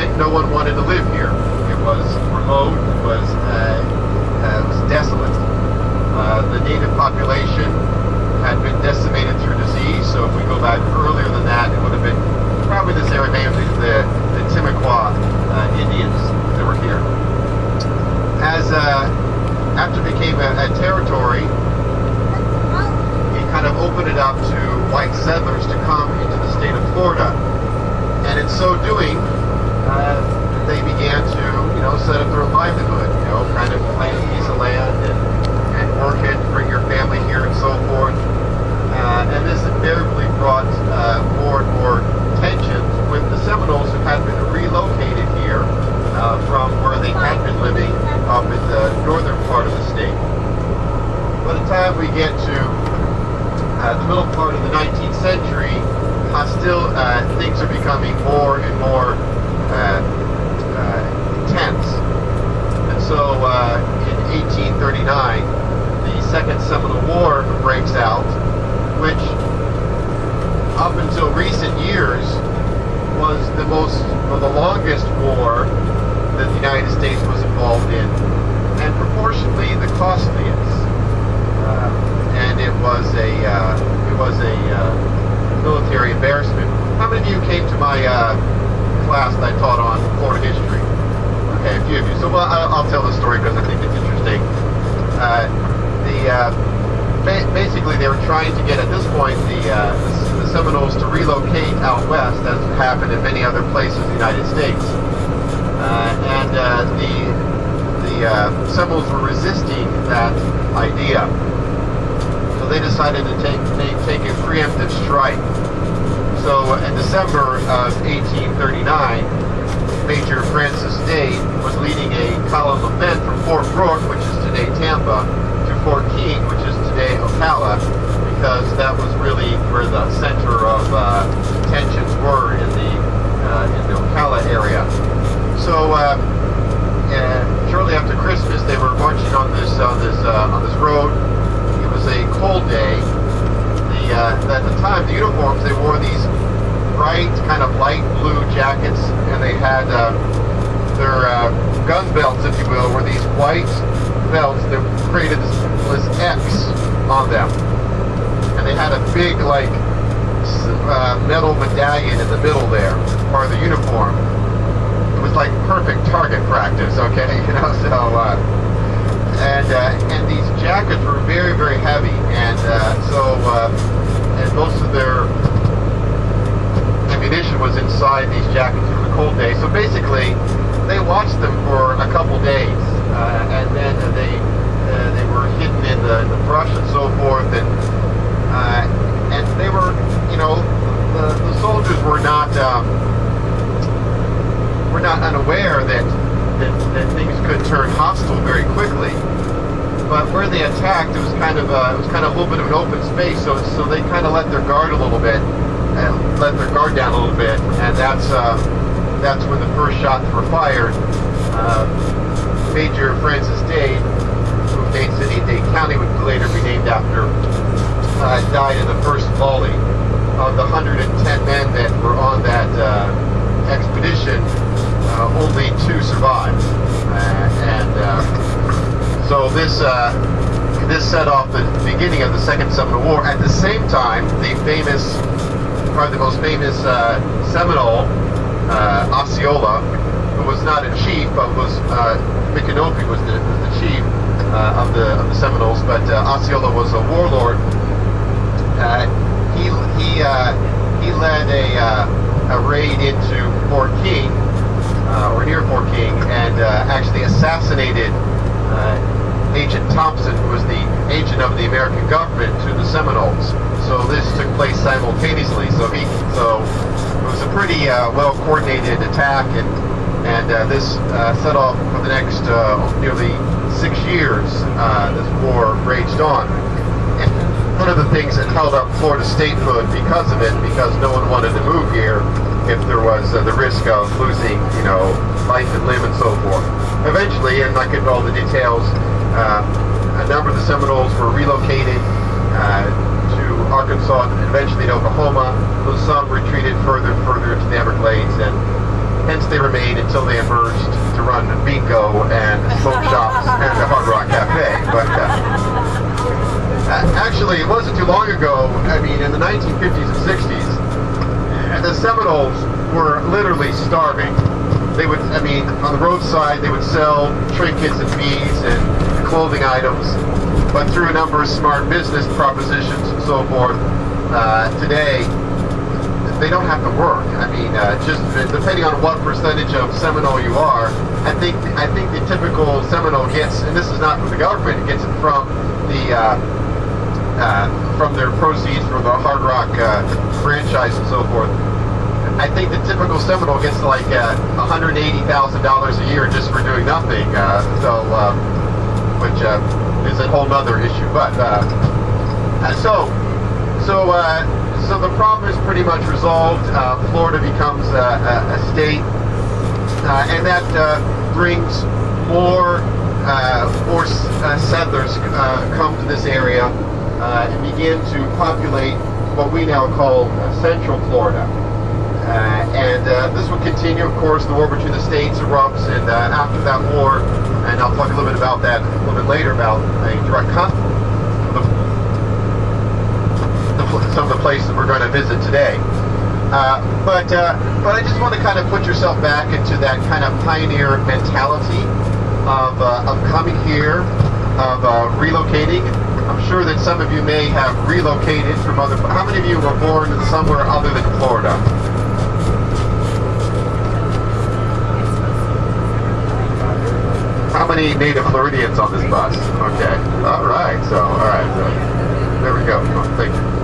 time, no one wanted to live here. It was remote, it was desolate. The native population had been decimated through disease, so if we go back earlier than that, it would have been probably this area, mainly the Timucua Indians that were here. After it became a territory, it kind of opened it up to white settlers to come into the state of Florida. And in so doing, they began to, set up their livelihood, kind of plant a piece of land and work it, bring your family here and so forth. And this invariably brought more and more tensions with the Seminoles who had been relocated here from where they had been living up in the northern part of the state. By the time we get to the middle part of the 19th century, things are becoming more and more intense. And so in 1839, the Second Seminole War breaks out, which up until recent years was the longest war that the United States was involved in, and proportionally the costliest. And it was a military embarrassment. How many of you came to my class that I taught on Florida history? Okay, a few of you. So I'll tell the story because I think it's interesting. Basically, they were trying to get, at this point, the Seminoles to relocate out west, as happened in many other places in the United States. The Seminoles were resisting that idea. So they decided to take a preemptive strike. So in December of 1839, Major Francis Dade was leading a column of men from Fort Brooke, which is today Tampa, to Fort King, which is today Ocala, because that was really where the center of tensions were in the Ocala area. So shortly after Christmas, they were marching on this road. It was a cold day. At the time, the uniforms, they wore these bright, kind of light blue jackets, and they had their gun belts, if you will, were these white belts that created this X on them. And they had a big, metal medallion in the middle there, part of the uniform. It was like perfect target practice, okay? And these jackets were very, very heavy, and and most of their ammunition was inside these jackets from the cold day. So basically, they watched them for a couple days, and then they were hidden in the brush and so forth, and they were, the soldiers were not unaware that things could turn hostile very quickly. But where they attacked, it was kind of a little bit of an open space, so they kind of let their guard a little bit, and let their guard down a little bit, and that's when the first shots were fired. Major Francis Dade, who Dade City, Dade County would later be named after, died in the first volley. Of the 110 men that were on that expedition, only 2 survived, so this set off the beginning of the Second Seminole War. At the same time, the probably the most famous Seminole, Osceola, who was not a chief, but was Micanopy was the chief of the Seminoles, but Osceola was a warlord. He led a raid into Fort King, or near Fort King, and actually assassinated Agent Thompson, who was the agent of the American government to the Seminoles. So this took place simultaneously. So it was a pretty well-coordinated attack, and this set off for the next nearly 6 years. This war raged on. And one of the things that held up Florida statehood because of it, because no one wanted to move here if there was the risk of losing, life and limb and so forth. Eventually, and not getting all the details, a number of the Seminoles were relocated to Arkansas and eventually to Oklahoma, though some retreated further into the Everglades, and hence they remain until they emerged to run bingo and smoke shops and the Hard Rock Cafe. But actually, it wasn't too long ago. I mean, in the 1950s and 60s, the Seminoles were literally starving. They would, I mean, on the roadside, they would sell trinkets and beads and clothing items. But through a number of smart business propositions and so forth, today, they don't have to work. I mean, just depending on what percentage of Seminole you are, I think the typical Seminole gets, and this is not from the government, it gets it from their proceeds from the Hard Rock franchise and so forth. I think the typical Seminole gets like $180,000 a year just for doing nothing. Which is a whole other issue. But so the problem is pretty much resolved. Florida becomes a state, and that brings more settlers come to this area and begin to populate what we now call Central Florida. And this will continue, of course. The war between the states erupts, and after that war, and I'll talk a little bit about that a little bit later, about a direct conflict. Some of the places we're going to visit today. But I just want to kind of put yourself back into that kind of pioneer mentality of coming here, of relocating. I'm sure that some of you may have relocated from other. How many of you were born somewhere other than Florida? How many native Floridians on this bus? Okay. All right. So there we go. Oh, thank you.